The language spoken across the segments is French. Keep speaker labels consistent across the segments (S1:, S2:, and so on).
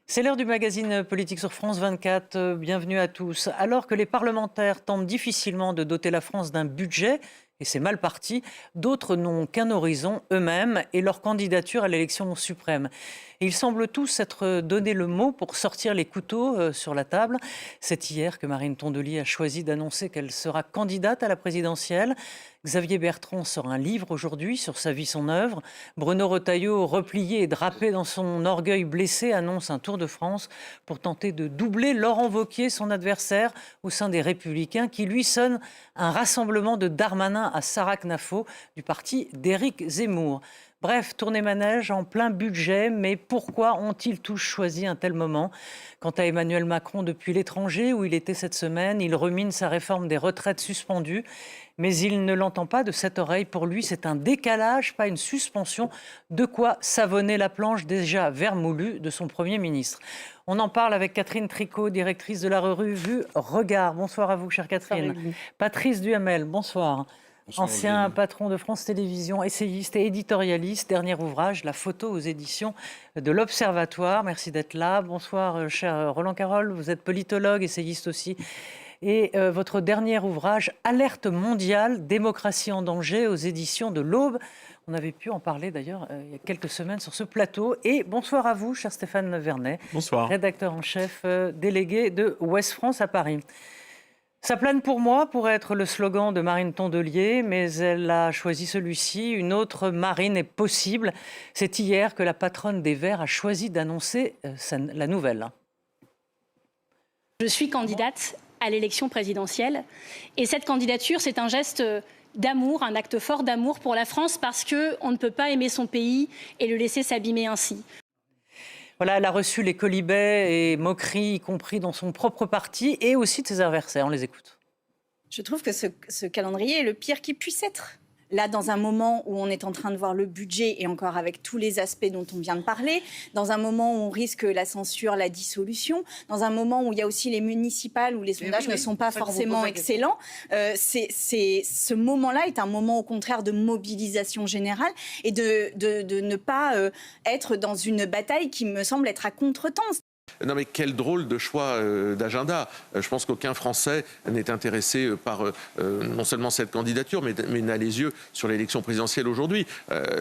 S1: C'est l'heure du magazine politique sur France 24. Bienvenue à tous. Alors que les parlementaires tentent difficilement de doter la France d'un budget, et c'est mal parti, d'autres n'ont qu'un horizon, eux-mêmes, et leur candidature à l'élection suprême. Et ils semblent tous s'être donné le mot pour sortir les couteaux sur la table. C'est hier que Marine Tondelier a choisi d'annoncer qu'elle sera candidate à la présidentielle. Xavier Bertrand sort un livre aujourd'hui sur sa vie, son œuvre. Bruno Retailleau, replié et drapé dans son orgueil blessé, annonce un Tour de France pour tenter de doubler Laurent Wauquiez, son adversaire au sein des Républicains, qui lui sonne un rassemblement de Darmanin à Sarrak-Nafo du parti d'Éric Zemmour. Bref, tournée manège en plein budget, mais pourquoi ont-ils tous choisi un tel moment? Quant à Emmanuel Macron, depuis l'étranger où il était cette semaine, il rumine sa réforme des retraites suspendues, mais il ne l'entend pas de cette oreille. Pour lui, c'est un décalage, pas une suspension, de quoi savonner la planche déjà vermoulue de son Premier ministre. On en parle avec Catherine Tricot, directrice de la revue Regard. Bonsoir à vous, chère Catherine.
S2: Bonsoir,
S1: Patrice Duhamel, bonsoir.
S3: Bonsoir,
S1: Ancien
S3: Evelyne.
S1: patron de France Télévisions, essayiste et éditorialiste. Dernier ouvrage, La photo aux éditions de l'Observatoire. Merci d'être là. Bonsoir, cher Roland Carroll. Vous êtes politologue, essayiste aussi. Et votre dernier ouvrage, Alerte mondiale, démocratie en danger, aux éditions de l'Aube. On avait pu en parler d'ailleurs il y a quelques semaines sur ce plateau. Et bonsoir à vous, cher Stéphane Vernet.
S3: Bonsoir.
S1: Rédacteur en chef délégué de Ouest France à Paris. Ça plane pour moi pourrait être le slogan de Marine Tondelier, mais elle a choisi celui-ci. Une autre Marine est possible. C'est hier que la patronne des Verts a choisi d'annoncer la nouvelle.
S2: Je suis candidate à l'élection présidentielle et cette candidature, c'est un geste d'amour, un acte fort d'amour pour la France parce qu'on ne peut pas aimer son pays et le laisser s'abîmer ainsi.
S1: Voilà, elle a reçu les colibets et moqueries, y compris dans son propre parti et aussi de ses adversaires. On les écoute.
S4: Je trouve que ce calendrier est le pire qui puisse être. Là, dans un moment où on est en train de voir le budget, et encore avec tous les aspects dont on vient de parler, dans un moment où on risque la censure, la dissolution, dans un moment où il y a aussi les municipales, où les sondages ne sont pas forcément excellents, ce moment-là est un moment au contraire de mobilisation générale et de ne pas être dans une bataille qui me semble être à contretemps.
S3: Non mais quel drôle de choix d'agenda. Je pense qu'aucun Français n'est intéressé par non seulement cette candidature, mais n'a les yeux sur l'élection présidentielle aujourd'hui.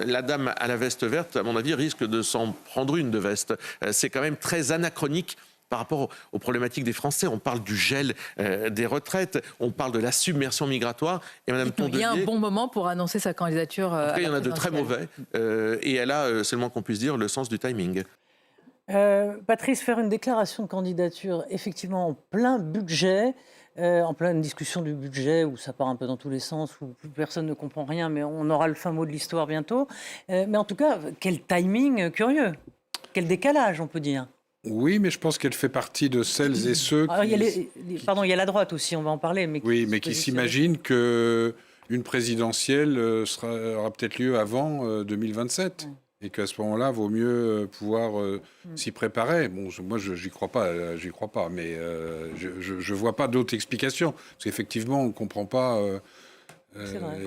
S3: La dame à la veste verte, à mon avis, risque de s'en prendre une de veste. C'est quand même très anachronique par rapport aux problématiques des Français. On parle du gel des retraites, on parle de la submersion migratoire. Et Mme Tondelier,
S5: il y a un bon moment pour annoncer sa candidature.
S3: En tout cas, il y en a de très mauvais. Et elle a, c'est le moins qu'on puisse dire, le sens du timing.
S1: Patrice, faire une déclaration de candidature, effectivement, en plein budget, en pleine discussion du budget, où ça part un peu dans tous les sens, où plus personne ne comprend rien, mais on aura le fin mot de l'histoire bientôt. Mais en tout cas, quel timing curieux, quel décalage, on peut dire.
S6: Oui, mais je pense qu'elle fait partie de celles et ceux qui...
S1: il y a la droite aussi, on va en parler. Mais
S6: oui, mais qui s'imaginent qu'une présidentielle aura peut-être lieu avant 2027. Et qu'à ce moment-là, vaut mieux pouvoir s'y préparer. Bon, moi, j'y crois pas, mais je vois pas d'autre explication. Parce qu'effectivement, on ne comprend pas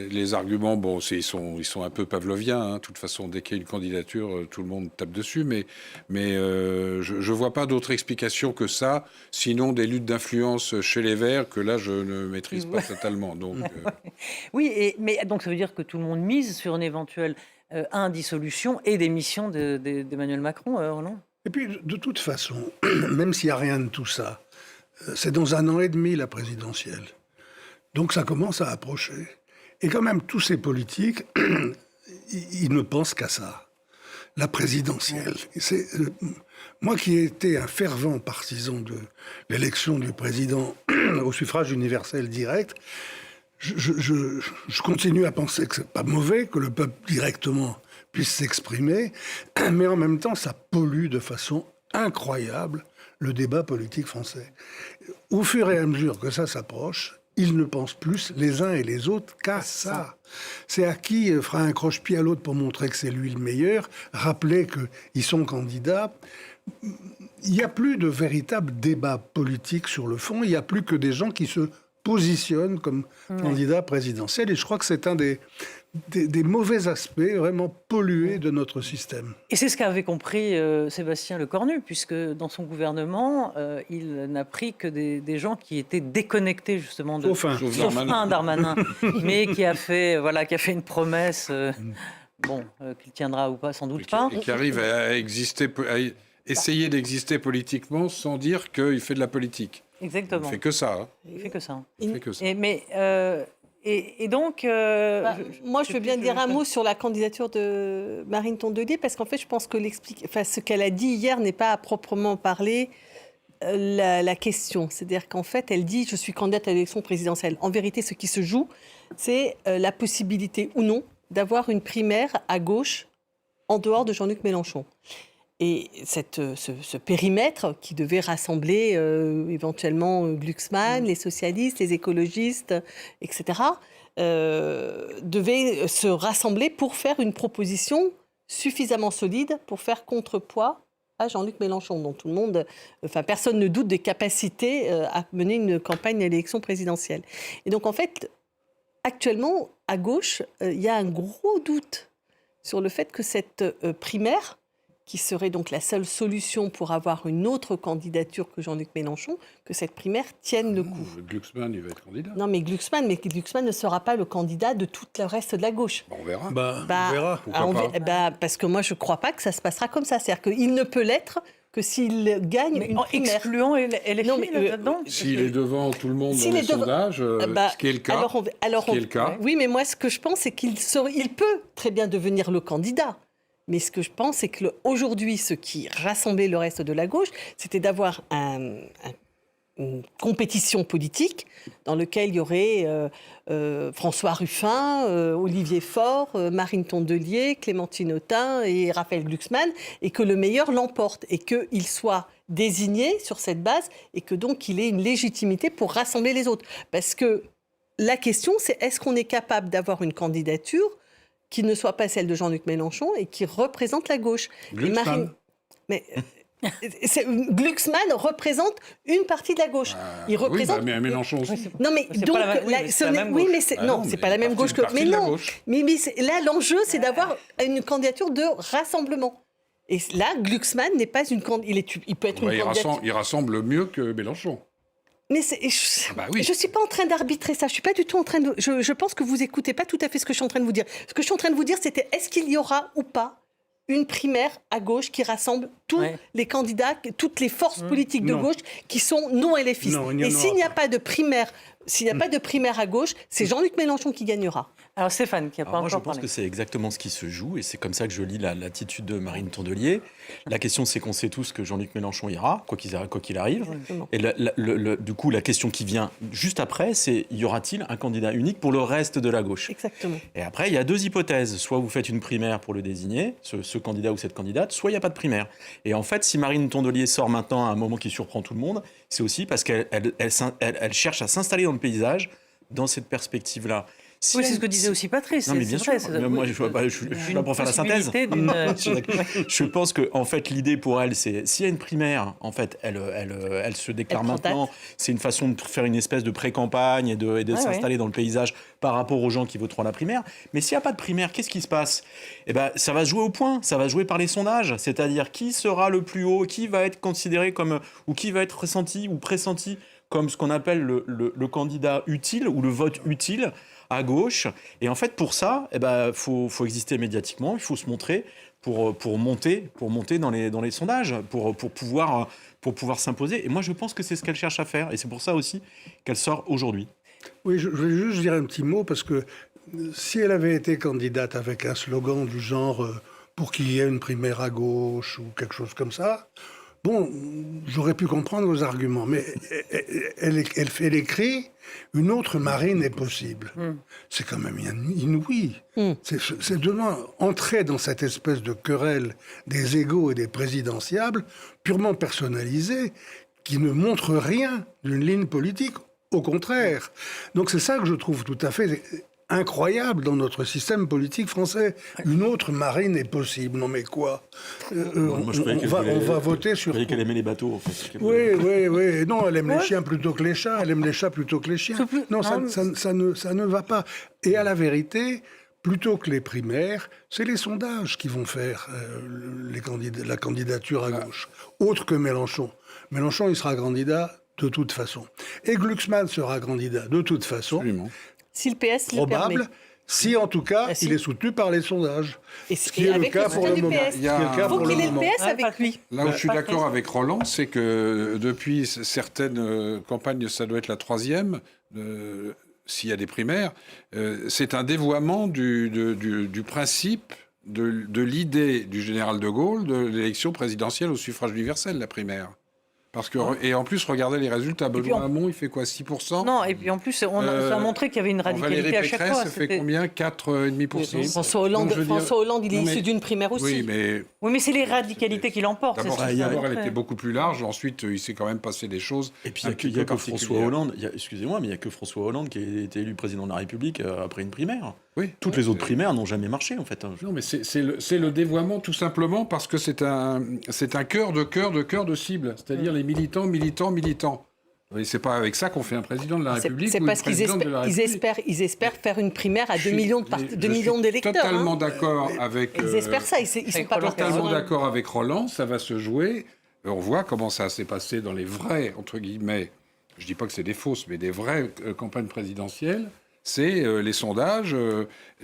S6: les arguments. Bon, ils sont un peu pavloviens. De toute façon, dès qu'il y a une candidature, tout le monde tape dessus. Mais je vois pas d'autre explication que ça, sinon des luttes d'influence chez les Verts que là, je ne maîtrise pas totalement. Donc,
S1: Oui, mais donc ça veut dire que tout le monde mise sur une éventuelle dissolution et démission d'Emmanuel Macron, Roland.
S7: Et puis, de toute façon, même s'il n'y a rien de tout ça, c'est dans 1 an et demi la présidentielle. Donc ça commence à approcher. Et quand même, tous ces politiques, ils ne pensent qu'à ça. La présidentielle. Moi qui ai été un fervent partisan de l'élection du président au suffrage universel direct, je continue à penser que c'est pas mauvais que le peuple directement puisse s'exprimer, mais en même temps, ça pollue de façon incroyable le débat politique français. Au fur et à mesure que ça s'approche, ils ne pensent plus les uns et les autres qu'à ça. C'est à qui fera un croche-pied à l'autre pour montrer que c'est lui le meilleur, rappeler qu'ils sont candidats. Il n'y a plus de véritable débat politique sur le fond, il n'y a plus que des gens qui se positionne comme candidat présidentiel. Et je crois que c'est un des des mauvais aspects vraiment pollués de notre système.
S1: Et c'est ce qu'avait compris Sébastien Lecornu, puisque dans son gouvernement, il n'a pris que des gens qui étaient déconnectés justement de...
S7: Sauf
S1: un Darmanin, mais qui a fait une promesse, qu'il tiendra ou pas, sans doute pas.
S6: Et qui arrive à essayer d'exister politiquement sans dire qu'il fait de la politique.
S1: Exactement.
S6: Il fait que ça. Hein.
S1: Il fait que ça.
S6: Il fait que ça.
S1: Et donc...
S8: moi, je veux bien dire un mot sur la candidature de Marine Tondelier, parce qu'en fait, je pense que ce qu'elle a dit hier n'est pas à proprement parler la question. C'est-à-dire qu'en fait, elle dit « je suis candidate à l'élection présidentielle ». En vérité, ce qui se joue, c'est la possibilité ou non d'avoir une primaire à gauche en dehors de Jean-Luc Mélenchon. Et ce périmètre qui devait rassembler éventuellement Glucksmann, les socialistes, les écologistes, etc., devait se rassembler pour faire une proposition suffisamment solide pour faire contrepoids à Jean-Luc Mélenchon, dont tout le monde, personne ne doute des capacités à mener une campagne à l'élection présidentielle. Et donc en fait, actuellement, à gauche, il y a un gros doute sur le fait que cette primaire, qui serait donc la seule solution pour avoir une autre candidature que Jean-Luc Mélenchon, que cette primaire tienne le coup.
S6: Glucksmann, il va être candidat.
S8: Non, mais Glucksmann ne sera pas le candidat de tout le reste de la gauche.
S6: On verra.
S7: On verra.
S6: Pourquoi pas.
S8: Parce que moi, je ne crois pas que ça se passera comme ça. C'est-à-dire qu'il ne peut l'être que s'il gagne une
S1: en
S8: primaire.
S1: excluant LFI
S8: Non, mais,
S1: là-dedans.
S6: S'il est devant tout le monde dans les sondages, ce qui est le cas.
S8: Oui, mais moi, ce que je pense, c'est qu'il peut très bien devenir le candidat. Mais ce que je pense, c'est qu'aujourd'hui, ce qui rassemblait le reste de la gauche, c'était d'avoir une compétition politique dans laquelle il y aurait François Ruffin, Olivier Faure, Marine Tondelier, Clémentine Autain et Raphaël Glucksmann, et que le meilleur l'emporte, et qu'il soit désigné sur cette base, et que donc il ait une légitimité pour rassembler les autres. Parce que la question, c'est est-ce qu'on est capable d'avoir une candidature qui ne soit pas celle de Jean-Luc Mélenchon et qui représente la gauche.
S6: Glucksmann.
S8: Glucksmann représente une partie de la gauche. Il représente.
S6: Oui, mais Mélenchon aussi.
S8: Non, mais
S1: c'est
S8: donc
S1: pas la même-
S8: c'est pas la même gauche que. Mais non. Mais là, l'enjeu, c'est d'avoir une candidature de rassemblement. Et là, Glucksmann n'est pas une candidature. Il peut être une candidature.
S6: Il rassemble mieux que Mélenchon.
S8: Mais
S6: oui.
S8: je ne suis pas en train d'arbitrer ça. Je suis pas du tout en train de. Je pense que vous écoutez pas tout à fait ce que je suis en train de vous dire. Ce que je suis en train de vous dire, c'était est-ce qu'il y aura ou pas une primaire à gauche qui rassemble tous les candidats, toutes les forces politiques de gauche qui sont non LFistes. Et s'il n'y a pas de primaire, à gauche, c'est Jean-Luc Mélenchon qui gagnera.
S1: Alors Stéphane, qui n'a pas
S9: moi,
S1: encore
S9: je pense
S1: parlé.
S9: que c'est exactement ce qui se joue, et c'est comme ça que je lis l'attitude de Marine Tondelier. La question, c'est qu'on sait tous que Jean-Luc Mélenchon ira, quoi qu'il arrive.
S8: Exactement.
S9: Et du coup, la question qui vient juste après, c'est y aura-t-il un candidat unique pour le reste de la gauche ?
S8: Exactement.
S9: Et après, il y a deux hypothèses. Soit vous faites une primaire pour le désigner, ce candidat ou cette candidate, soit il n'y a pas de primaire. Et en fait, si Marine Tondelier sort maintenant à un moment qui surprend tout le monde, c'est aussi parce qu'elle cherche à s'installer dans le paysage dans cette perspective-là.
S1: Oui, c'est ce que disait aussi Patrice.
S9: Non, mais bien sûr. Moi, je suis là pour faire la synthèse. Je pense que, en fait, l'idée pour elle, c'est s'il y a une primaire, en fait, elle se déclare maintenant. C'est une façon de faire une espèce de pré-campagne et de s'installer dans le paysage par rapport aux gens qui voteront la primaire. Mais s'il n'y a pas de primaire, qu'est-ce qui se passe ? Eh ben, ça va se jouer au point. Ça va se jouer par les sondages. C'est-à-dire qui sera le plus haut, qui va être considéré comme, ou qui va être ressenti ou pressenti comme ce qu'on appelle le candidat utile ou le vote utile à gauche. Et en fait, pour ça, faut exister médiatiquement, il faut se montrer pour monter dans les sondages, pour pouvoir s'imposer. Et moi, je pense que c'est ce qu'elle cherche à faire. Et c'est pour ça aussi qu'elle sort aujourd'hui.
S7: Oui, je vais juste dire un petit mot, parce que si elle avait été candidate avec un slogan du genre pour qu'il y ait une primaire à gauche ou quelque chose comme ça, bon, j'aurais pu comprendre vos arguments, mais elle écrit « Une autre Marine est possible ». C'est quand même inouï. C'est de entrer dans cette espèce de querelle des égaux et des présidentiables purement personnalisée qui ne montre rien d'une ligne politique, au contraire. Donc c'est ça que je trouve tout à fait incroyable dans notre système politique français. Une autre Marine est possible. Non mais quoi on va voter sur...
S9: Je croyais qu'elle aimait les bateaux, en fait.
S7: Oui. Non, elle aime les chiens plutôt que les chats. Elle aime les chats plutôt que les chiens. Non, ça ne va pas. Et à la vérité, plutôt que les primaires, c'est les sondages qui vont faire la candidature à gauche, autre que Mélenchon. Mélenchon, il sera candidat de toute façon. Et Glucksmann sera candidat de toute façon.
S6: Absolument.
S8: Si le PS le permet.
S7: Probable. Si, en tout cas,
S8: si.
S7: il est soutenu par les sondages.
S8: Ce
S7: qui est le cas pour le moment.
S8: Il faut qu'il ait le PS avec lui.
S6: Là où je suis d'accord avec Roland, c'est que depuis certaines campagnes, ça doit être la 3e, s'il y a des primaires, c'est un dévoiement du principe de l'idée du général de Gaulle de l'élection présidentielle au suffrage universel, la primaire. Parce que, et en plus, regardez les résultats. Benoît Hamon, il fait quoi, 6%?
S1: Non, et puis en plus, ça a montré qu'il y avait une radicalité à chaque fois.
S6: Ça fait combien? 4,5%?
S8: François Hollande, il est issu d'une primaire aussi.
S1: Oui, mais c'est les radicalités qui l'emportent.
S6: D'abord, elle était beaucoup plus large. Ensuite, il s'est quand même passé des choses.
S9: Et puis, il n'y a que François Hollande. Excusez-moi, mais il n'y a que François Hollande qui a été élu président de la République après une primaire.
S6: Oui.
S9: Toutes les autres primaires n'ont jamais marché, en fait.
S6: Non, mais c'est le dévoiement, tout simplement, parce que c'est un cœur de cible. C'est-à-dire les militants. Et c'est pas avec ça qu'on fait un président de la République.
S8: C'est parce qu'ils espèrent faire une primaire à 2 millions d'électeurs.
S6: Totalement d'accord avec.
S8: Ils espèrent ça. Ils sont pas
S6: totalement d'accord avec Roland. Ça va se jouer. On voit comment ça s'est passé dans les vraies, entre guillemets. Je dis pas que c'est des fausses, mais des vraies campagnes présidentielles. C'est les sondages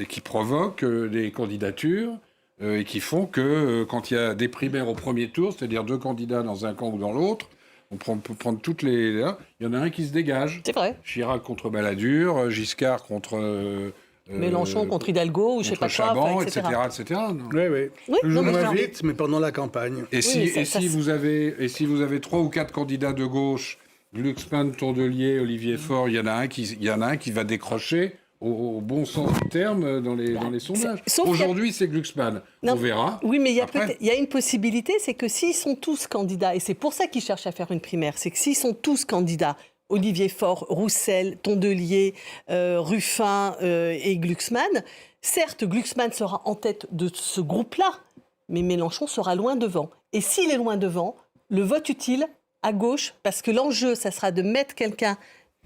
S6: qui provoquent des candidatures et qui font que quand il y a des primaires au premier tour, c'est-à-dire 2 candidats dans un camp ou dans l'autre, on peut prendre toutes les... Là, il y en a un qui se dégage.
S8: C'est vrai.
S6: Chirac contre Balladur, Giscard contre...
S8: Mélenchon contre Hidalgo, ou je sais pas
S6: Chaban,
S8: quoi,
S6: etc.
S7: Oui. Plus ou moins vite, mais pendant la campagne.
S6: Et si vous avez 3 ou 4 candidats de gauche, Glucksmann, Tourdelier, Olivier Faure, il y en a un qui va décrocher au bon sens du terme dans les sondages. Aujourd'hui, c'est Glucksmann. On verra.
S8: Oui, mais il y a une possibilité, c'est que s'ils sont tous candidats, et c'est pour ça qu'ils cherchent à faire une primaire, c'est que s'ils sont tous candidats, Olivier Faure, Roussel, Tourdelier, Ruffin et Glucksmann, certes, Glucksmann sera en tête de ce groupe-là, mais Mélenchon sera loin devant. Et s'il est loin devant, le vote utile à gauche, parce que l'enjeu, ça sera de mettre quelqu'un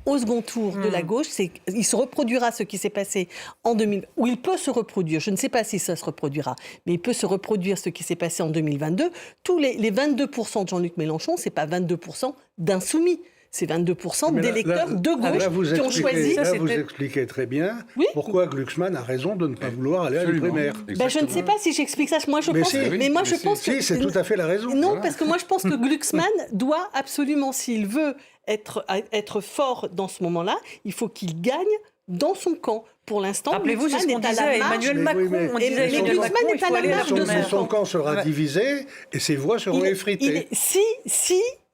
S8: au second tour de la gauche, il se reproduira ce qui s'est passé en 2000, ou il peut se reproduire, je ne sais pas si ça se reproduira, mais il peut se reproduire ce qui s'est passé en 2022. Tous les 22% de Jean-Luc Mélenchon, c'est pas 22% d'insoumis. C'est 22% d'électeurs de gauche qui ont choisi.
S7: Là, vous expliquez très bien pourquoi Glucksmann a raison de ne pas vouloir aller à une primaire.
S8: Je ne sais pas si j'explique ça. Moi, je pense que
S7: c'est tout à fait la raison.
S8: Non, parce que moi, je pense que Glucksmann doit absolument, s'il veut être fort dans ce moment-là, il faut qu'il gagne dans son camp. Pour l'instant,
S1: rappelez-vous, c'est ce qu'on disait à Emmanuel Macron. On disait à Emmanuel Macron, il faut aller à la marge.
S7: Son camp sera divisé et ses voix seront effritées.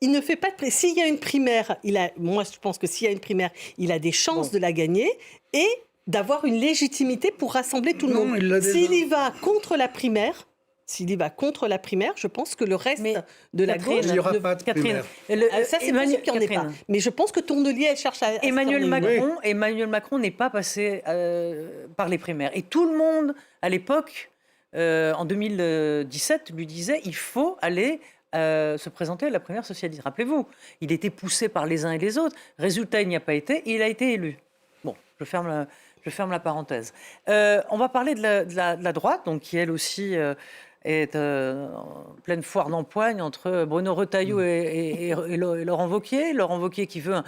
S8: Il ne fait pas de s'il y a une primaire, moi je pense que s'il y a une primaire, il a des chances de la gagner et d'avoir une légitimité pour rassembler tout le monde. S'il y va contre la primaire, je pense que le reste de la gauche...
S7: Il n'y aura pas de primaire.
S8: Ça, c'est possible qu'il n'y en ait pas. Mais je pense que Tourdelier, elle cherche à...
S1: Emmanuel Macron n'est pas passé par les primaires. Et tout le monde, à l'époque, en 2017, lui disait il faut aller... se présenter à la primaire socialiste. Rappelez-vous, il était poussé par les uns et les autres. Résultat, il n'y a pas été. Il a été élu. Bon, je ferme la parenthèse. On va parler de la droite, donc qui elle aussi est en pleine foire d'empoigne entre Bruno Retailleau et Laurent Wauquiez. Laurent Wauquiez qui veut un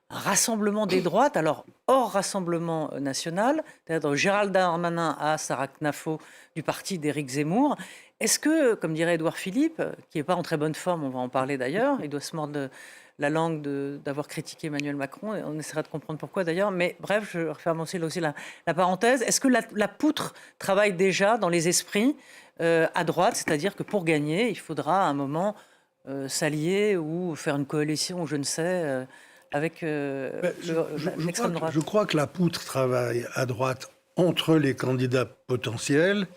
S1: rassemblement des droites, alors hors rassemblement national, c'est-à-dire Gérald Darmanin à Sarah Knafo du parti d'Éric Zemmour. Est-ce que, comme dirait Édouard Philippe, qui n'est pas en très bonne forme, on va en parler d'ailleurs, il doit se mordre la langue d'avoir critiqué Emmanuel Macron, et on essaiera de comprendre pourquoi d'ailleurs, mais bref, je referme aussi la parenthèse. Est-ce que la poutre travaille déjà dans les esprits à droite, c'est-à-dire que pour gagner, il faudra à un moment s'allier ou faire une coalition, ou je ne sais... avec l'extrême droite.
S7: Je crois que la poutre travaille à droite entre les candidats potentiels,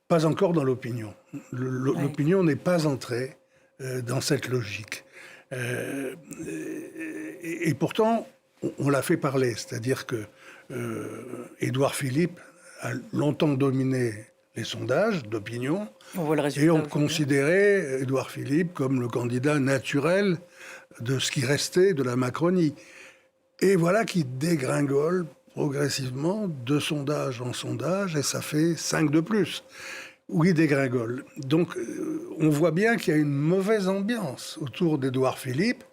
S7: pas encore dans l'opinion. L'opinion n'est pas entrée dans cette logique. Et pourtant, on l'a fait parler. C'est-à-dire que Édouard Philippe a longtemps dominé les sondages d'opinion. Et on considérait Édouard Philippe comme le candidat naturel de ce qui restait de la Macronie. Et voilà qui dégringole progressivement, de sondage en sondage, et ça fait 5 de plus, où il dégringole. Donc, on voit bien qu'il y a une mauvaise ambiance autour d'Édouard Philippe,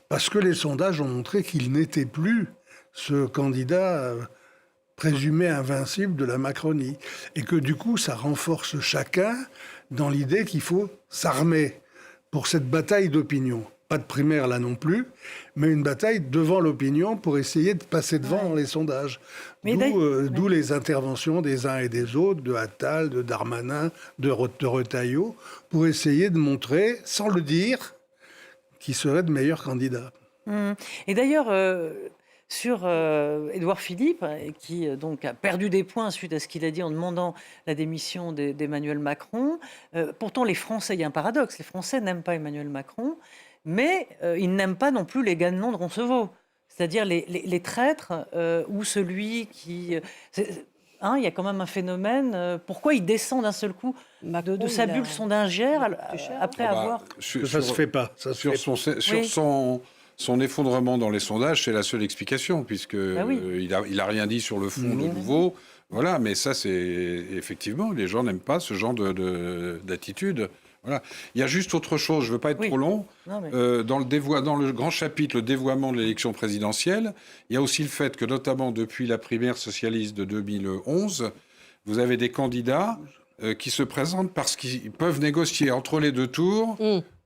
S7: parce que les sondages ont montré qu'il n'était plus ce candidat présumé invincible de la Macronie. Et que du coup, ça renforce chacun dans l'idée qu'il faut s'armer pour cette bataille d'opinion. Pas de primaire là non plus, mais une bataille devant l'opinion pour essayer de passer devant dans les sondages. D'où les interventions des uns et des autres, de Attal, de Darmanin, de Retailleau, pour essayer de montrer, sans le dire, qui serait de meilleurs candidats.
S1: Et d'ailleurs, sur Édouard Philippe, qui donc a perdu des points suite à ce qu'il a dit en demandant la démission d'Emmanuel Macron, pourtant les Français, il y a un paradoxe, les Français n'aiment pas Emmanuel Macron, mais ils n'aiment pas non plus les Ganelon de Roncevaux, c'est-à-dire les traîtres ou celui qui... il y a quand même un phénomène. Pourquoi il descend d'un seul coup de sa bulle sondagère après avoir...
S7: Ça se fait pas.
S6: Son effondrement dans les sondages, c'est la seule explication, puisqu'il a rien dit sur le fond de nouveau. Voilà, mais ça, c'est effectivement, les gens n'aiment pas ce genre d'attitude. Voilà. Il y a juste autre chose, je ne veux pas être trop long. Dans le grand chapitre, le dévoiement de l'élection présidentielle, il y a aussi le fait que, notamment depuis la primaire socialiste de 2011, vous avez des candidats qui se présentent parce qu'ils peuvent négocier entre les deux tours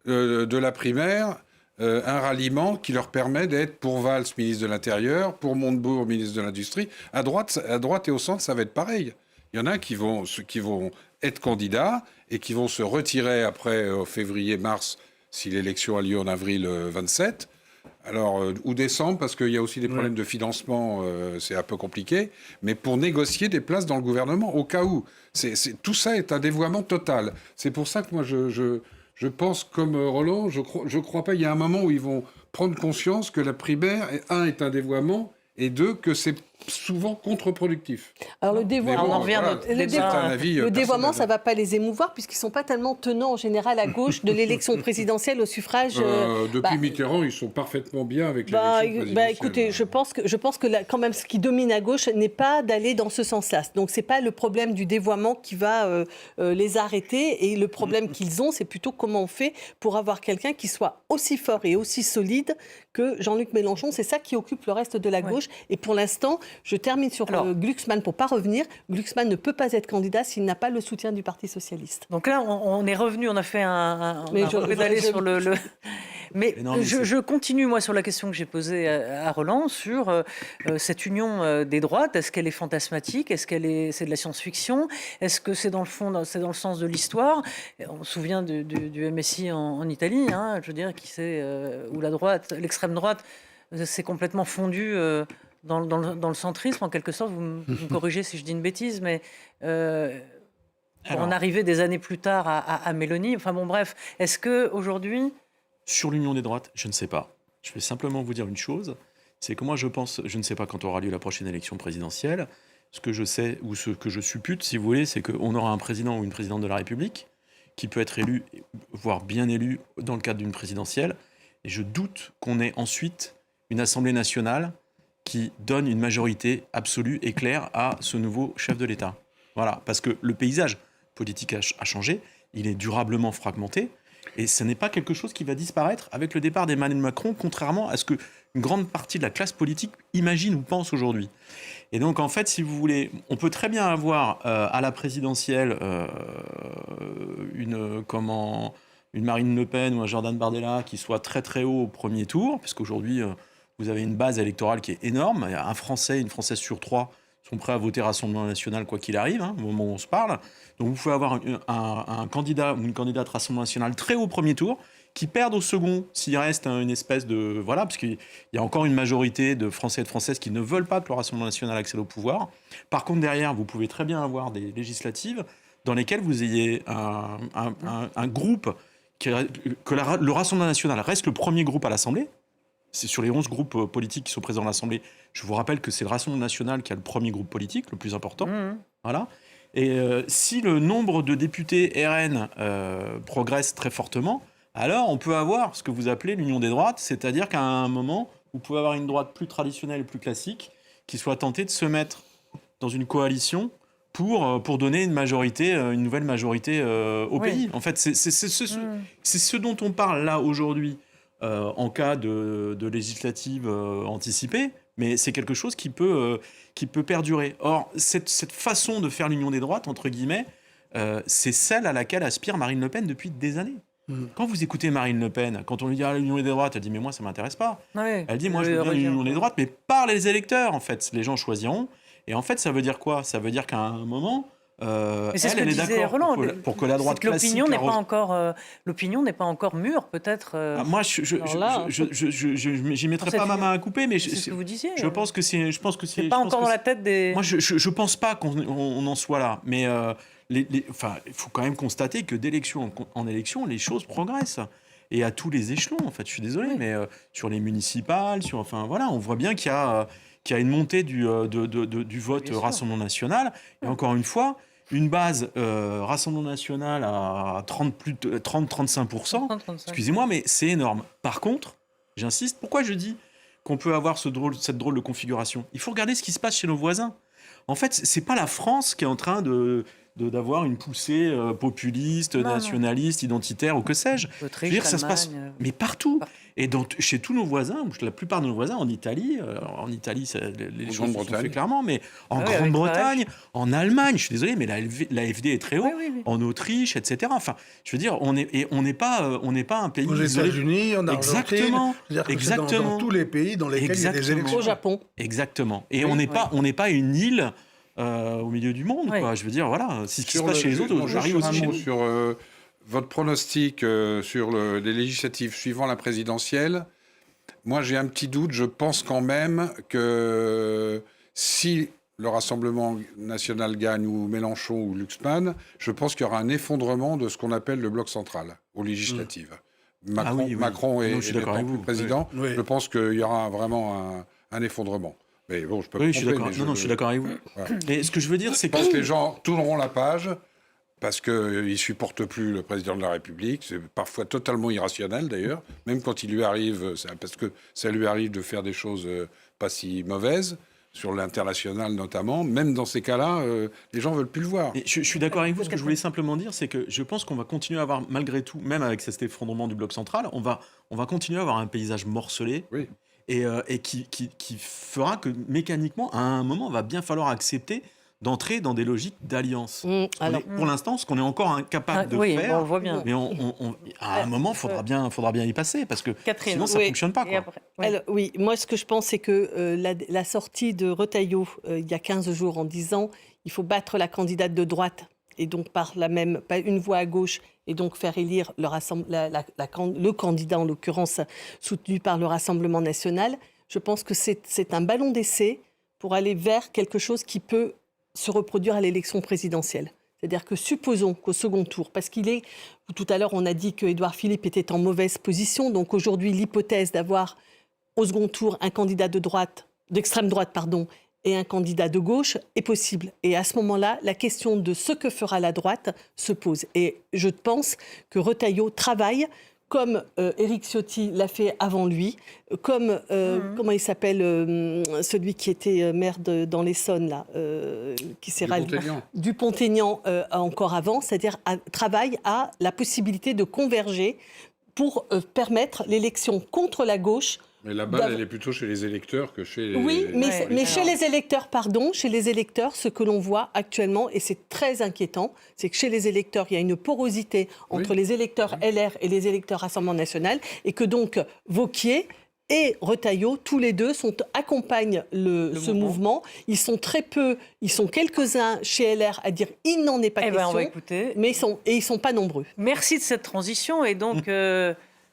S6: de la primaire un ralliement qui leur permet d'être pour Valls, ministre de l'Intérieur, pour Montebourg, ministre de l'Industrie. À droite et au centre, ça va être pareil. Il y en a qui vont être candidats et qui vont se retirer après février-mars, si l'élection a lieu en avril 27. Alors, ou décembre, parce qu'il y a aussi des problèmes de financement, c'est un peu compliqué, mais pour négocier des places dans le gouvernement, au cas où. Tout ça est un dévoiement total. C'est pour ça que moi, je pense, comme Roland, je crois pas. Il y a un moment où ils vont prendre conscience que la primaire, est un dévoiement, et deux, que c'est souvent contre-productif.
S8: Alors le dévoiement,
S6: le
S8: dévoiement, ça ne va pas les émouvoir puisqu'ils ne sont pas tellement tenants en général à gauche de l'élection présidentielle au suffrage.
S6: Depuis Mitterrand, ils sont parfaitement bien avec l'élection présidentielle.
S8: Écoutez, je pense que là, quand même, ce qui domine à gauche n'est pas d'aller dans ce sens-là. Donc c'est pas le problème du dévoiement qui va les arrêter. Et le problème qu'ils ont, c'est plutôt comment on fait pour avoir quelqu'un qui soit aussi fort et aussi solide que Jean-Luc Mélenchon. C'est ça qui occupe le reste de la gauche. Et pour l'instant, je termine sur Glucksmann pour ne pas revenir. Glucksmann ne peut pas être candidat s'il n'a pas le soutien du Parti socialiste.
S1: Donc là, on est revenu, on a fait pédalé sur le... Mais je continue, moi, sur la question que j'ai posée à Roland, sur cette union des droites. Est-ce qu'elle est fantasmatique? Est-ce c'est de la science-fiction? Est-ce que c'est dans le fond, c'est dans le sens de l'histoire? On se souvient du MSI en Italie, je veux dire, où la droite, l'extrême droite, s'est complètement fondue... Dans le centrisme, en quelque sorte, vous me corrigez si je dis une bêtise, mais pour en arriver des années plus tard à Mélanie, enfin bon, bref, est-ce qu'aujourd'hui...
S9: Sur l'union des droites, je ne sais pas. Je vais simplement vous dire une chose, c'est que moi je pense, je ne sais pas quand aura lieu la prochaine élection présidentielle, ce que je sais, ou ce que je suppute, si vous voulez, c'est qu'on aura un président ou une présidente de la République qui peut être élu, voire bien élu, dans le cadre d'une présidentielle, et je doute qu'on ait ensuite une Assemblée nationale qui donne une majorité absolue et claire à ce nouveau chef de l'État. Voilà, parce que le paysage politique a changé, il est durablement fragmenté, et ce n'est pas quelque chose qui va disparaître avec le départ d'Emmanuel Macron, contrairement à ce qu'une grande partie de la classe politique imagine ou pense aujourd'hui. Et donc, en fait, si vous voulez, on peut très bien avoir à la présidentielle une Marine Le Pen ou un Jordan Bardella qui soit très très haut au premier tour, parce qu'aujourd'hui... vous avez une base électorale qui est énorme. Un Français, une Française sur 3 sont prêts à voter Rassemblement National quoi qu'il arrive, au moment où on se parle. Donc vous pouvez avoir un candidat ou une candidate Rassemblement National très haut au premier tour, qui perdent au second s'il reste une espèce de... Voilà, parce qu'il y a encore une majorité de Français et de Françaises qui ne veulent pas que le Rassemblement National accède au pouvoir. Par contre, derrière, vous pouvez très bien avoir des législatives dans lesquelles vous ayez un groupe, le Rassemblement National reste le premier groupe à l'Assemblée. C'est sur les 11 groupes politiques qui sont présents à l'Assemblée. Je vous rappelle que c'est le Rassemblement national qui a le premier groupe politique, le plus important. Voilà. Et si le nombre de députés RN progresse très fortement, alors on peut avoir ce que vous appelez l'union des droites, c'est-à-dire qu'à un moment, vous pouvez avoir une droite plus traditionnelle et plus classique qui soit tenté de se mettre dans une coalition pour donner une nouvelle majorité au pays. En fait, c'est ce dont on parle là aujourd'hui en cas de législative anticipée, mais c'est quelque chose qui peut perdurer. Or, cette façon de faire l'union des droites, entre guillemets, c'est celle à laquelle aspire Marine Le Pen depuis des années. Quand vous écoutez Marine Le Pen, quand on lui dit l'union des droites, elle dit mais moi ça m'intéresse pas.
S1: Ouais,
S9: elle dit moi je veux bien l'union des droites, mais par les électeurs en fait, les gens choisiront. Et en fait ça veut dire quoi? Ça veut dire qu'à un moment,
S1: mais c'est
S9: elle est d'accord
S1: Roland,
S9: pour que la droite classique.
S1: L'opinion n'est pas encore mûre peut-être.
S9: Moi j'y mettrais pas ma main à couper, mais
S1: c'est ce que vous disiez.
S9: Je pense que c'est
S1: pas encore dans la tête des.
S9: Moi je pense pas qu'on en soit là, mais il faut quand même constater que d'élection en élection, les choses progressent. Et à tous les échelons, en fait. Je suis désolé, mais sur les municipales, on voit bien qu'il y a une montée du vote Rassemblement National. Et encore une fois, une base Rassemblement National à 30-35%. Excusez-moi, mais c'est énorme. Par contre, j'insiste, pourquoi je dis qu'on peut avoir cette drôle de configuration? Il faut regarder ce qui se passe chez nos voisins. En fait, c'est pas la France qui est en train d'avoir une poussée populiste, nationaliste, identitaire ou que sais-je.
S1: Autriche,
S9: je veux dire, ça se passe mais partout. Et chez tous nos voisins, la plupart de nos voisins, en Italie, les choses se sont fait clairement, mais en Grande-Bretagne, en Allemagne, je suis désolé, mais l'AfD est très haut, en Autriche, etc. Enfin, je veux dire, on n'est pas un pays
S7: aux États-Unis, en Argentine,
S9: exactement,
S7: dans tous les pays dans lesquels il y a des élections.
S8: Au Japon.
S9: Exactement. Et on n'est pas une île au milieu du monde, quoi. Je veux dire, voilà, si ce qui se passe chez les autres, j'arrive aussi chez nous.
S6: Sur votre pronostic sur les législatives suivant la présidentielle, moi j'ai un petit doute. Je pense quand même que si le Rassemblement national gagne ou Mélenchon ou Luxman, je pense qu'il y aura un effondrement de ce qu'on appelle le bloc central aux législatives. Macron est le président. Oui. Je pense qu'il y aura vraiment un effondrement. Mais bon, je peux me tromper,
S9: je suis d'accord avec vous. Voilà. Et ce que je veux dire, c'est que...
S6: Je pense que les gens tourneront la page parce qu'ils ne supportent plus le président de la République. C'est parfois totalement irrationnel, d'ailleurs, même quand il lui arrive, parce que ça lui arrive de faire des choses pas si mauvaises, sur l'international notamment. Même dans ces cas-là, les gens ne veulent plus le voir.
S9: Et je suis d'accord avec vous. Ce que je voulais simplement dire, c'est que je pense qu'on va continuer à avoir, malgré tout, même avec cet effondrement du bloc central, on va continuer à avoir un paysage morcelé.
S6: Oui.
S9: Et qui fera que mécaniquement, à un moment, il va bien falloir accepter d'entrer dans des logiques d'alliance. Pour l'instant, ce qu'on est encore incapable de faire,
S1: on le voit bien.
S9: Mais à un moment, il faudra bien y passer, parce que sinon, ça ne fonctionne pas. Quoi.
S8: Alors, moi, ce que je pense, c'est que la sortie de Retailleau, il y a 15 jours, en disant il faut battre la candidate de droite, et donc par la même, pas une voix à gauche, et donc faire élire le candidat, en l'occurrence, soutenu par le Rassemblement national, je pense que c'est un ballon d'essai pour aller vers quelque chose qui peut se reproduire à l'élection présidentielle. C'est-à-dire que supposons qu'au second tour, parce tout à l'heure on a dit que Édouard Philippe était en mauvaise position, donc aujourd'hui l'hypothèse d'avoir au second tour un candidat d'extrême droite, et un candidat de gauche est possible. Et à ce moment-là, la question de ce que fera la droite se pose. Et je pense que Retailleau travaille comme Éric Ciotti l'a fait avant lui, comme, comment il s'appelle, celui qui était maire dans l'Essonne, là, qui s'est Dupont-Aignan encore avant, c'est-à-dire travaille à la possibilité de converger pour permettre l'élection contre la gauche.
S6: Mais la balle, elle est plutôt chez les électeurs que chez les...
S8: Oui, mais chez les électeurs, ce que l'on voit actuellement, et c'est très inquiétant, c'est que chez les électeurs, il y a une porosité entre les électeurs LR et les électeurs Rassemblement National, et que donc Wauquiez et Retailleau, tous les deux, accompagnent ce mouvement. Ils sont quelques-uns chez LR à dire « il n'en est pas question
S1: on va écouter.
S8: Mais ils ne sont pas nombreux.
S1: Merci de cette transition, et donc...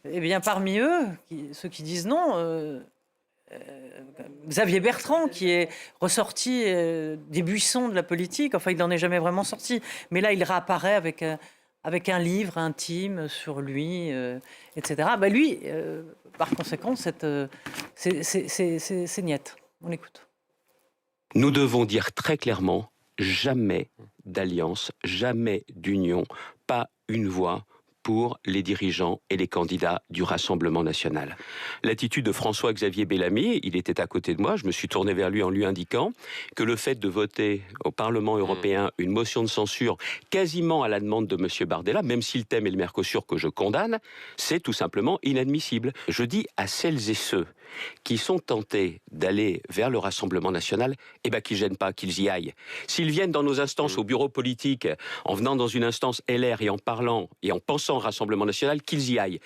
S1: Eh bien, parmi eux, ceux qui disent non, Xavier Bertrand, qui est ressorti des buissons de la politique, enfin, il n'en est jamais vraiment sorti. Mais là, il réapparaît avec un livre intime sur lui, etc. Lui, par conséquent, c'est niette. On écoute.
S10: Nous devons dire très clairement, jamais d'alliance, jamais d'union, pas une voix pour les dirigeants et les candidats du Rassemblement national. L'attitude de François-Xavier Bellamy, il était à côté de moi, je me suis tourné vers lui en lui indiquant que le fait de voter au Parlement européen une motion de censure quasiment à la demande de M. Bardella, même si le thème est le Mercosur que je condamne, c'est tout simplement inadmissible. Je dis à celles et ceux qui sont tentés d'aller vers le Rassemblement national, qu'ils ne gênent pas, qu'ils y aillent. S'ils viennent dans nos instances au bureau politique, en venant dans une instance LR et en parlant et en pensant au Rassemblement national, qu'ils y aillent.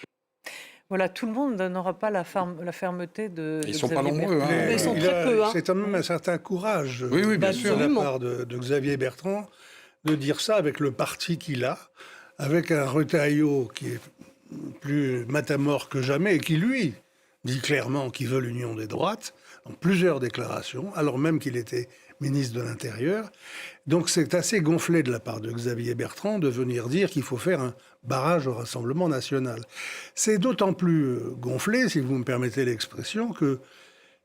S1: Voilà, tout le monde n'aura pas la fermeté de.
S6: Ils ne sont pas nombreux.
S8: Mais ils sont très peu.
S7: C'est quand même un certain courage
S6: bien sûr.
S7: de la part de Xavier Bertrand de dire ça avec le parti qu'il a, avec un Retailleau qui est plus matamore que jamais et qui, lui, dit clairement qu'il veut l'union des droites, dans plusieurs déclarations, alors même qu'il était ministre de l'Intérieur. Donc c'est assez gonflé de la part de Xavier Bertrand de venir dire qu'il faut faire un barrage au Rassemblement national. C'est d'autant plus gonflé, si vous me permettez l'expression, que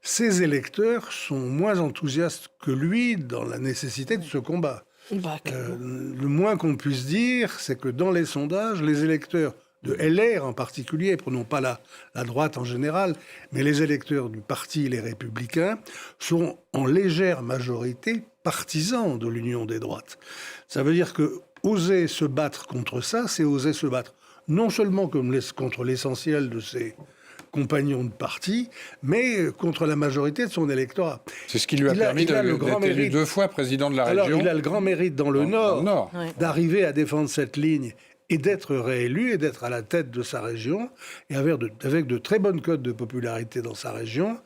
S7: ses électeurs sont moins enthousiastes que lui dans la nécessité de ce combat. Le moins qu'on puisse dire, c'est que dans les sondages, les électeurs de LR en particulier, prenons pas la droite en général, mais les électeurs du parti Les Républicains sont en légère majorité partisans de l'union des droites. Ça veut dire que oser se battre contre ça, c'est oser se battre non seulement contre l'essentiel de ses compagnons de parti, mais contre la majorité de son électorat.
S6: C'est ce qui lui a permis d'être élu 2 fois président de la région.
S7: Alors, il a le grand mérite dans le Nord. D'arriver à défendre cette ligne et d'être réélu et d'être à la tête de sa région, et avec de très bonnes cotes de popularité dans sa région.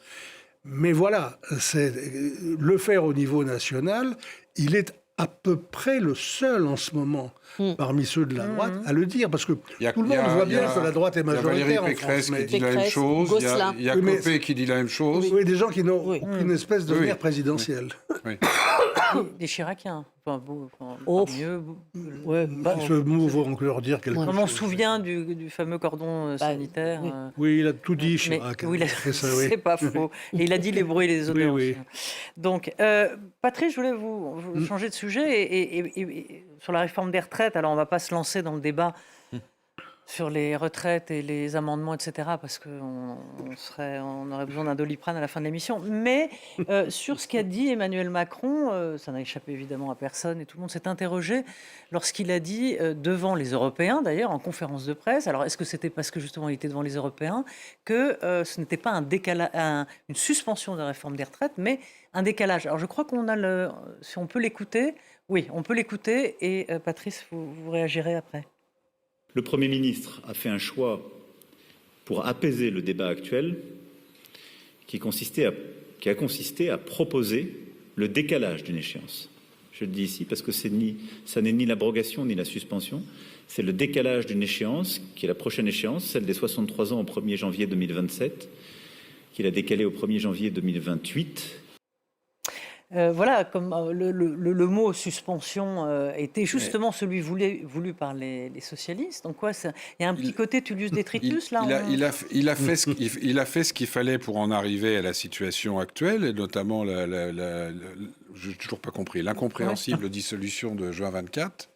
S7: Mais voilà, le faire au niveau national, il est à peu près le seul en ce moment parmi ceux de la droite à le dire, parce que tout le monde voit bien que la droite est majoritaire en France.
S6: Il y a Valérie Pécresse qui dit la même chose, il y a Copé qui dit la même chose.
S7: Oui, des gens qui n'ont aucune espèce de nerf présidentiel.
S1: Des Chiraciens. Mieux.
S7: Ce mot va encore dire quelque chose.
S1: On m'en souvient du fameux cordon sanitaire.
S7: Oui, il a tout dit, Chirac.
S1: C'est pas faux. Et il a dit les bruits et les odeurs. Oui. Donc, Patrice, je voulais vous changer de sujet et sur la réforme des retraites. Alors, on ne va pas se lancer dans le débat sur les retraites et les amendements, etc., parce qu'on aurait besoin d'un Doliprane à la fin de l'émission. Mais sur ce qu'a dit Emmanuel Macron, ça n'a échappé évidemment à personne et tout le monde s'est interrogé lorsqu'il a dit, devant les Européens d'ailleurs, en conférence de presse, alors est-ce que c'était parce que justement il était devant les Européens, que ce n'était pas une suspension de la réforme des retraites, mais un décalage. Alors je crois qu'on a si on peut l'écouter, oui, on peut l'écouter et Patrice, vous réagirez après.
S11: Le Premier ministre a fait un choix pour apaiser le débat actuel qui a consisté à proposer le décalage d'une échéance. Je le dis ici parce que ça n'est ni l'abrogation ni la suspension, c'est le décalage d'une échéance qui est la prochaine échéance, celle des 63 ans au 1er janvier 2027, qu'il a décalé au 1er janvier 2028.
S1: Voilà, comme le mot suspension était justement celui voulu par les socialistes. Donc, il y a un petit côté Tullius Detritus, là.
S6: Il a fait ce qu'il fallait pour en arriver à la situation actuelle, et notamment, je n'ai toujours pas compris, l'incompréhensible dissolution de juin 24,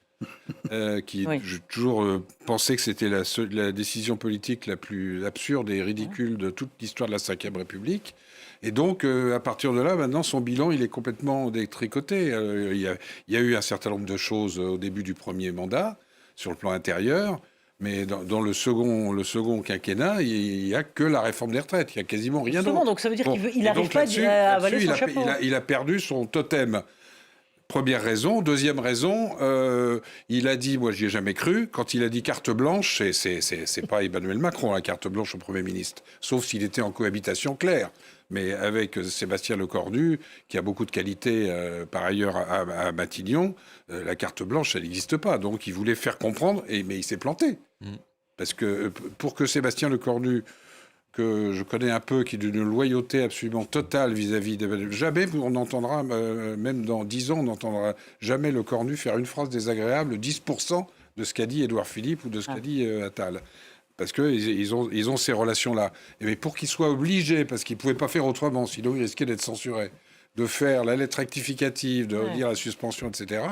S6: j'ai toujours pensé que c'était la décision politique la plus absurde et ridicule de toute l'histoire de la Ve République. Et donc, à partir de là, maintenant, son bilan, il est complètement détricoté. Il y a eu un certain nombre de choses au début du premier mandat, sur le plan intérieur, mais dans le second quinquennat, il n'y a que la réforme des retraites. Il n'y a quasiment rien d'autre.
S1: Donc, ça veut dire qu'il n'arrive pas à avaler son chapeau.
S6: Il a perdu son totem. Première raison. Deuxième raison, il a dit, moi j'y ai jamais cru, quand il a dit carte blanche, c'est pas Emmanuel Macron, la carte blanche au Premier ministre, sauf s'il était en cohabitation claire. Mais avec Sébastien Lecornu, qui a beaucoup de qualités par ailleurs à Matignon, la carte blanche, elle n'existe pas. Donc il voulait faire comprendre, mais il s'est planté. Parce que pour que Sébastien Lecornu, que je connais un peu, qui est d'une loyauté absolument totale vis-à-vis de... Jamais on entendra, même dans 10 ans, on n'entendra jamais Lecornu faire une phrase désagréable, 10% de ce qu'a dit Édouard Philippe ou de ce qu'a dit Attal. Parce qu'ils ont ces relations-là. Mais pour qu'ils soient obligés, parce qu'ils ne pouvaient pas faire autrement, sinon ils risquaient d'être censurés, de faire la lettre rectificative, de redire la suspension, etc.,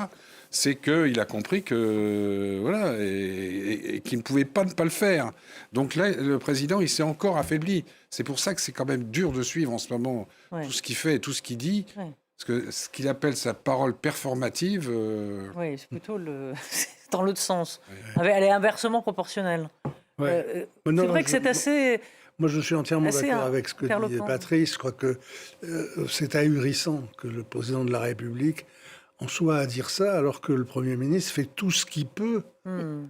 S6: c'est qu'il a compris que voilà, et qu'il ne pouvait pas ne pas le faire. Donc là, le président, il s'est encore affaibli. C'est pour ça que c'est quand même dur de suivre en ce moment tout ce qu'il fait et tout ce qu'il dit. Parce que ce qu'il appelle sa parole performative...
S1: Oui, c'est plutôt c'est dans l'autre sens. Elle est inversement proportionnelle. C'est vrai que c'est assez...
S7: Moi, je suis entièrement d'accord avec ce que dit Patrice. Je crois que c'est ahurissant que le président de la République en soit à dire ça, alors que le Premier ministre fait tout ce qu'il peut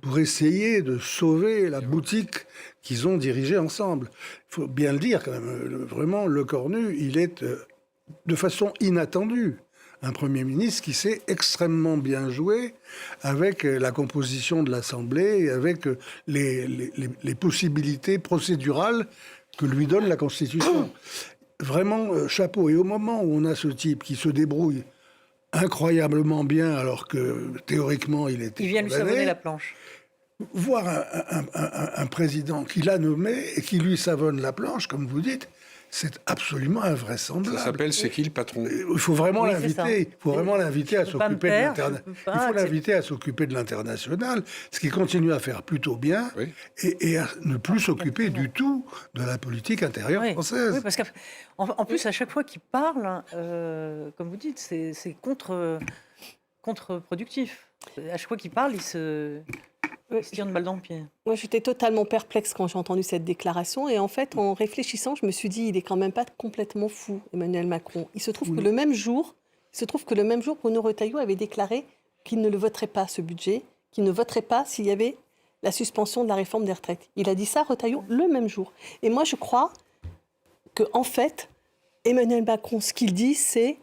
S7: pour essayer de sauver la boutique qu'ils ont dirigée ensemble. Il faut bien le dire, quand même. Vraiment, Lecornu, il est de façon inattendue un Premier ministre qui sait extrêmement bien jouer avec la composition de l'Assemblée et avec les possibilités procédurales que lui donne la Constitution. Vraiment, chapeau. Et au moment où on a ce type qui se débrouille incroyablement bien, alors que théoriquement il était...
S1: Il vient lui savonner la planche.
S7: Voir un président qui l'a nommé et qui lui savonne la planche, comme vous dites, c'est absolument invraisemblable.
S6: Ça s'appelle C'est qui le patron ?
S7: Il faut vraiment l'inviter. Il faut vraiment l'inviter à s'occuper de l'international. Il faut l'inviter à s'occuper de l'international, ce qu'il continue à faire plutôt bien, et à ne plus s'occuper du tout de la politique intérieure française.
S1: Oui, parce qu'en plus, à chaque fois qu'il parle, comme vous dites, c'est contre-productif. À chaque fois qu'il parle, il se tire une balle dans le pied.
S8: Moi, j'étais totalement perplexe quand j'ai entendu cette déclaration. Et en fait, en réfléchissant, je me suis dit, il est quand même pas complètement fou, Emmanuel Macron. Il se trouve que le même jour, Bruno Retailleau avait déclaré qu'il ne le voterait pas, ce budget, qu'il ne voterait pas s'il y avait la suspension de la réforme des retraites. Il a dit ça, Retailleau, le même jour. Et moi, je crois que, en fait, Emmanuel Macron, ce qu'il dit, c'est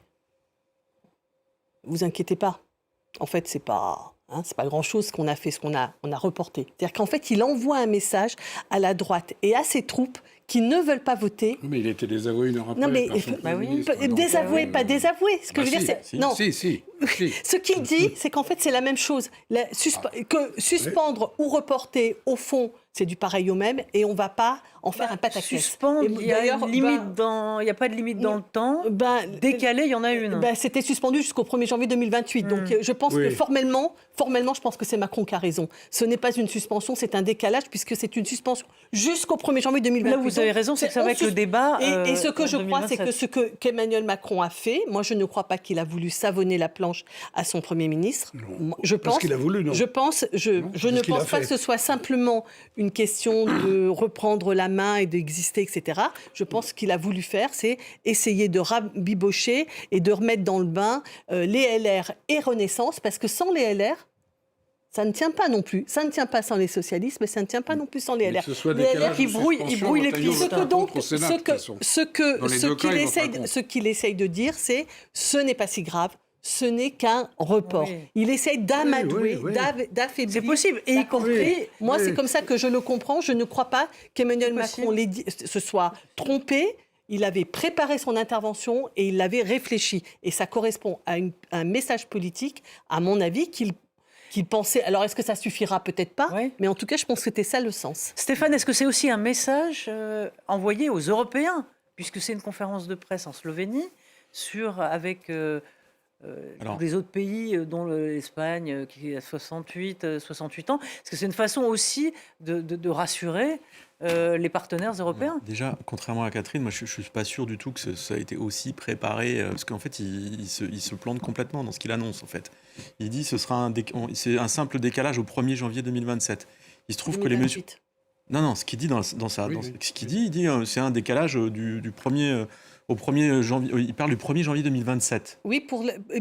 S8: « Vous inquiétez pas. En fait, c'est pas grand-chose qu'on a fait, ce qu'on a reporté. » C'est-à-dire qu'en fait, il envoie un message à la droite et à ses troupes qui ne veulent pas voter.
S6: Mais il était désavoué une heure après.
S8: Non, mais désavoué, pas désavoué. Ce que je veux dire, c'est... Non.
S6: Si.
S8: Ce qu'il dit, c'est qu'en fait, c'est la même chose. Que suspendre ou reporter, au fond, c'est du pareil au même, et on ne va pas en faire un pataquès.
S1: Suspendre, il n'y a pas de limite dans le temps. Décaler, il y en a une.
S8: C'était suspendu jusqu'au 1er janvier 2028. Donc je pense que formellement, je pense que c'est Macron qui a raison. Ce n'est pas une suspension, c'est un décalage, puisque c'est une suspension jusqu'au 1er janvier 2028.
S1: Là, vous avez raison, c'est que ça va être le débat.
S8: Et ce que je crois, c'est que qu'Emmanuel Macron a fait, moi je ne crois pas qu'il a voulu savonner la planche à son Premier ministre. Je pense
S7: qu'il a voulu, non.
S8: Je ne pense pas que ce soit simplement une question de reprendre la main et d'exister, etc. Je pense qu'il a voulu faire, c'est essayer de rabibocher et de remettre dans le bain les LR et Renaissance, parce que sans les LR, ça ne tient pas non plus. Ça ne tient pas sans les socialistes, mais ça ne tient pas non plus sans les LR.
S1: Les LR qui brouillent les pistes.
S8: Ce qu'il essaye de dire, c'est ce n'est pas si grave. Ce n'est qu'un report. Oui. Il essaye d'amadouer, d'affaiblir.
S1: C'est possible, et y compris...
S8: Moi, c'est comme ça que je le comprends. Je ne crois pas qu'Emmanuel Macron se soit trompé. Il avait préparé son intervention et il l'avait réfléchi. Et ça correspond à un message politique, à mon avis, qu'il pensait... Alors, est-ce que ça suffira ? Peut-être pas. Mais en tout cas, je pense que c'était ça le sens.
S1: Stéphane, est-ce que c'est aussi un message envoyé aux Européens ? Puisque c'est une conférence de presse en Slovénie, avec... les autres pays, dont l'Espagne, qui a 68 ans. Est-ce que c'est une façon aussi de rassurer les partenaires européens ?
S9: Déjà, contrairement à Catherine, moi je ne suis pas sûr du tout que ça a été aussi préparé, parce qu'en fait, il se plante complètement dans ce qu'il annonce. En fait. Il dit que c'est un simple décalage au 1er janvier 2027. Il se trouve 2028. Que les mesures... Non, ce qu'il dit il dit c'est un décalage du 1er... Au 1er janvier, il parle du 1er janvier 2027.
S8: Oui,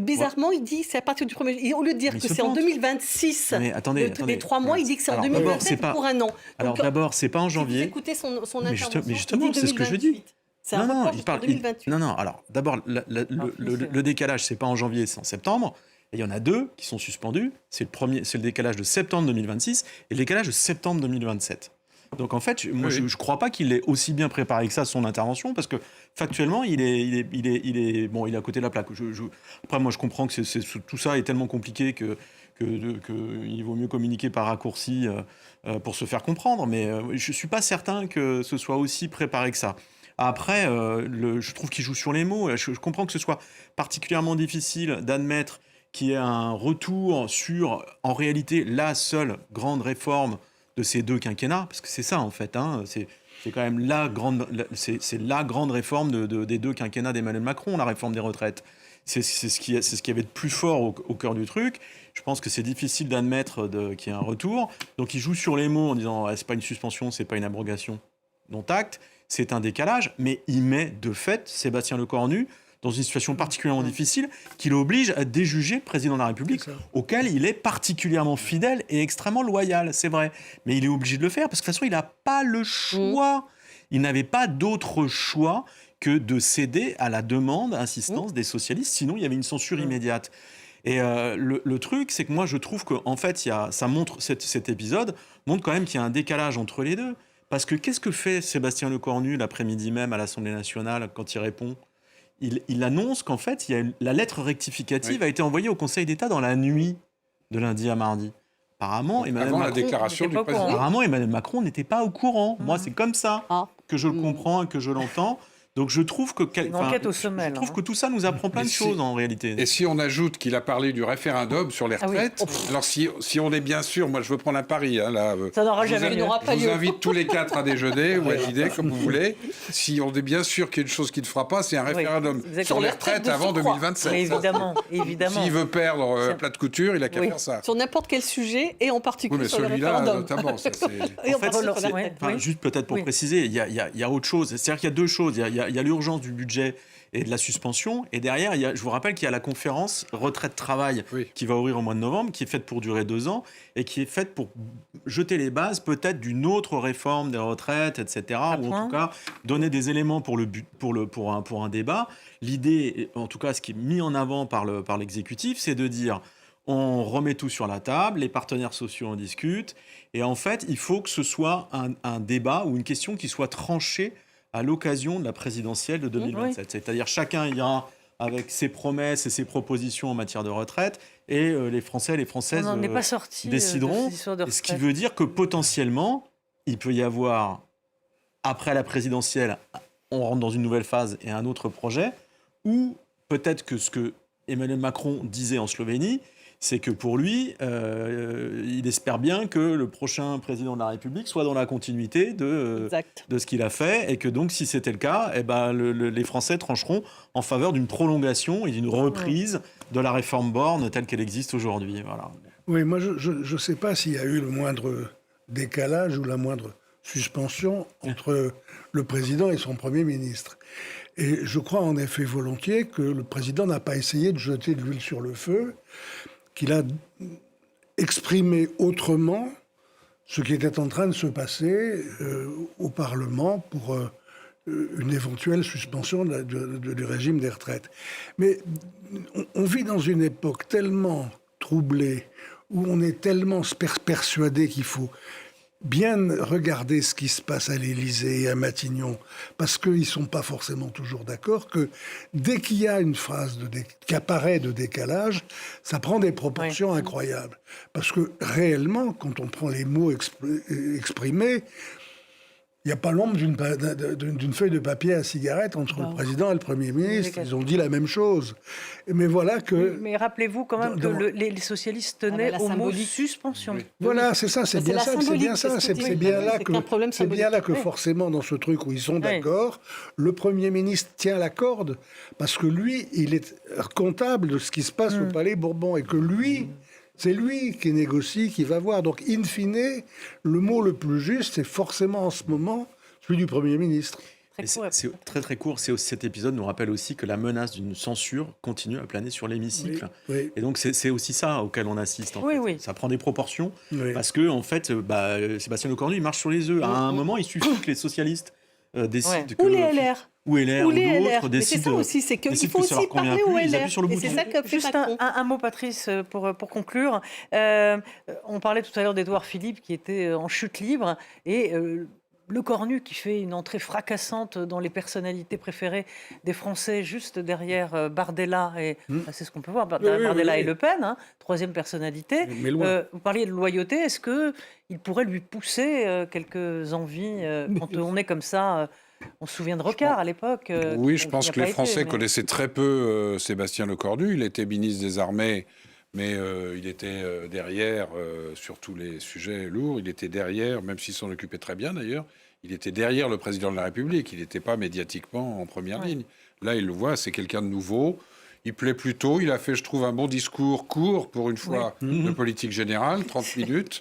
S8: bizarrement, il dit c'est à partir du 1er... Au lieu de dire que c'est en 2026, attendez. Les 3 mois, il dit que c'est en 2027 pour un an.
S9: Alors d'abord, c'est pas en janvier.
S8: Si vous écoutez son intervention,
S9: mais justement, c'est ce que je dis.
S8: C'est un report jusqu'en 2028.
S9: Non, alors d'abord, le décalage, c'est pas en janvier, c'est en septembre. Et il y en a 2 qui sont suspendus. C'est le décalage de septembre 2026 et le décalage de septembre 2027. Donc en fait, moi, je ne crois pas qu'il ait aussi bien préparé que ça son intervention, parce que factuellement, il est à côté de la plaque. Après, moi, je comprends que tout ça est tellement compliqué qu'il vaut mieux communiquer par raccourci pour se faire comprendre, mais je ne suis pas certain que ce soit aussi préparé que ça. Après, je trouve qu'il joue sur les mots. Je comprends que ce soit particulièrement difficile d'admettre qu'il y ait un retour sur, en réalité, la seule grande réforme de ces 2 quinquennats, parce que c'est ça en fait, c'est quand même la grande réforme des 2 quinquennats d'Emmanuel Macron, la réforme des retraites. C'est ce qui y avait de plus fort au cœur du truc. Je pense que c'est difficile d'admettre qu'il y ait un retour. Donc il joue sur les mots en disant c'est pas une suspension, c'est pas une abrogation, dont acte, c'est un décalage, mais il met de fait Sébastien Lecornu dans une situation particulièrement difficile qui l'oblige à déjuger le président de la République, auquel il est particulièrement fidèle et extrêmement loyal, c'est vrai. Mais il est obligé de le faire parce que de toute façon, il n'a pas le choix. Il n'avait pas d'autre choix que de céder à la demande, insistance des socialistes, sinon il y avait une censure immédiate. Et le truc, c'est que moi je trouve qu'en fait, cet épisode montre quand même qu'il y a un décalage entre les deux. Parce que qu'est-ce que fait Sébastien Lecornu l'après-midi même à l'Assemblée nationale quand il répond ? Il annonce qu'en fait, la lettre rectificative a été envoyée au Conseil d'État dans la nuit de lundi à mardi. Apparemment, Emmanuel Macron n'était pas au courant. Moi, c'est comme ça que je le comprends et que je l'entends. Donc je trouve que tout ça nous apprend plein de choses en réalité.
S6: Et si on ajoute qu'il a parlé du référendum sur les retraites, alors si on est bien sûr, moi je veux prendre un pari, là,
S1: ça n'aura jamais lieu.
S6: Je vous invite tous les 4 à déjeuner ou à dîner comme vous voulez. Si on est bien sûr qu'il y a une chose qui ne fera pas, c'est un référendum sur les retraites avant 2027.
S1: Évidemment.
S6: S'il veut perdre à plat de couture, il a qu'à faire ça.
S8: Sur n'importe quel sujet et en particulier sur le
S6: celui-là
S8: référendum.
S6: Notamment. Ça,
S9: juste peut-être pour préciser, il y a autre chose. C'est-à-dire qu'il y a 2 choses. Il y a l'urgence du budget et de la suspension. Et derrière, je vous rappelle qu'il y a la conférence retraite-travail qui va ouvrir au mois de novembre, qui est faite pour durer 2 ans et qui est faite pour jeter les bases peut-être d'une autre réforme des retraites, etc. Ou en tout cas donner des éléments pour un débat. L'idée, en tout cas ce qui est mis en avant par l'exécutif, c'est de dire on remet tout sur la table, les partenaires sociaux en discutent. Et en fait, il faut que ce soit un débat ou une question qui soit tranchée à l'occasion de la présidentielle de 2027. C'est-à-dire chacun ira avec ses promesses et ses propositions en matière de retraite et les Français et les Françaises décideront. Ce qui veut dire que potentiellement, il peut y avoir, après la présidentielle, on rentre dans une nouvelle phase et un autre projet, ou peut-être que ce que Emmanuel Macron disait en Slovénie, c'est que pour lui, il espère bien que le prochain président de la République soit dans la continuité de ce qu'il a fait, et que donc, si c'était le cas, les Français trancheront en faveur d'une prolongation et d'une reprise de la réforme Borne telle qu'elle existe aujourd'hui. Voilà.
S7: Oui, moi, je ne sais pas s'il y a eu le moindre décalage ou la moindre suspension entre le président et son Premier ministre. Et je crois en effet volontiers que le président n'a pas essayé de jeter de l'huile sur le feu, qu'il a exprimé autrement ce qui était en train de se passer au Parlement pour une éventuelle suspension du régime des retraites. Mais on vit dans une époque tellement troublée, où on est tellement persuadé qu'il faut bien regarder ce qui se passe à l'Élysée et à Matignon, parce qu'ils ne sont pas forcément toujours d'accord, que dès qu'il y a une phrase qui apparaît de décalage, ça prend des proportions incroyables. Parce que réellement, quand on prend les mots exprimés, il n'y a pas l'ombre d'une feuille de papier à cigarette entre le président et le Premier ministre. Ils ont dit la même chose. Mais voilà que...
S1: Mais rappelez-vous quand même que les socialistes tenaient au mot suspension.
S7: Voilà, c'est ça, c'est bien ça. C'est bien là que forcément, dans ce truc où ils sont d'accord, le Premier ministre tient la corde, parce que lui, il est comptable de ce qui se passe au Palais Bourbon, et que lui... C'est lui qui négocie, qui va voir. Donc, in fine, le mot le plus juste, c'est forcément en ce moment celui du Premier ministre.
S9: C'est très très court. Cet épisode nous rappelle aussi que la menace d'une censure continue à planer sur l'hémicycle.
S7: Oui.
S9: Et donc c'est aussi ça auquel on assiste. En fait.
S1: Oui.
S9: Ça prend des proportions parce que en fait, Sébastien Lecornu il marche sur les œufs. À un moment, il suffit que les socialistes décident que...
S8: Ou les LR.
S9: Ou LR, ou d'autres décident.
S8: Mais c'est ça aussi, c'est qu'il faut aussi parler aux LR. Et c'est ça que fait Macron.
S1: Un mot, Patrice, pour conclure. On parlait tout à l'heure d'Édouard Philippe qui était en chute libre, et Lecornu qui fait une entrée fracassante dans les personnalités préférées des Français, juste derrière Bardella, et c'est ce qu'on peut voir, Bardella et Le Pen, troisième personnalité.
S7: Mais loin.
S1: Vous parliez de loyauté, est-ce qu'il pourrait lui pousser quelques envies quand on est comme ça On se souvient de Rocard à l'époque.
S6: Oui, je pense que les Français connaissaient très peu Sébastien Lecornu. Il était ministre des Armées, mais il était derrière sur tous les sujets lourds. Il était derrière, même s'il s'en occupait très bien d'ailleurs, il était derrière le président de la République. Il n'était pas médiatiquement en première ligne. Là, il le voit, c'est quelqu'un de nouveau. Il plaît plutôt. Il a fait, je trouve, un bon discours court pour une fois de politique générale, 30 minutes.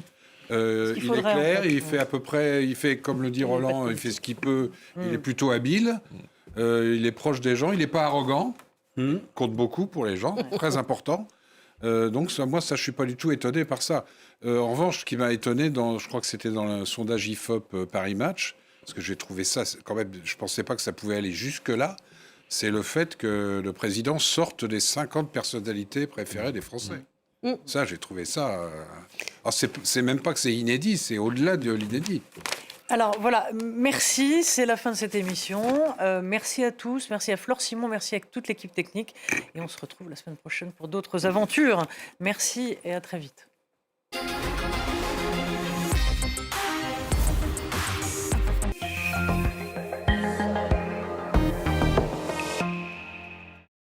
S6: Il est clair, il fait à peu près, il fait comme le dit Roland, il fait ce qu'il peut. Il est plutôt habile. Il est proche des gens. Il n'est pas arrogant. Compte beaucoup pour les gens, très important. Donc moi, je suis pas du tout étonné par ça. En revanche, ce qui m'a étonné, je crois que c'était dans le sondage IFOP Paris Match, parce que j'ai trouvé ça quand même, je pensais pas que ça pouvait aller jusque là. C'est le fait que le président sorte des 50 personnalités préférées des Français. Ça, j'ai trouvé ça... Alors, c'est même pas que c'est inédit, c'est au-delà de l'inédit.
S1: Alors voilà, merci, c'est la fin de cette émission. Merci à tous, merci à Flore Simon, merci à toute l'équipe technique. Et on se retrouve la semaine prochaine pour d'autres aventures. Merci et à très vite.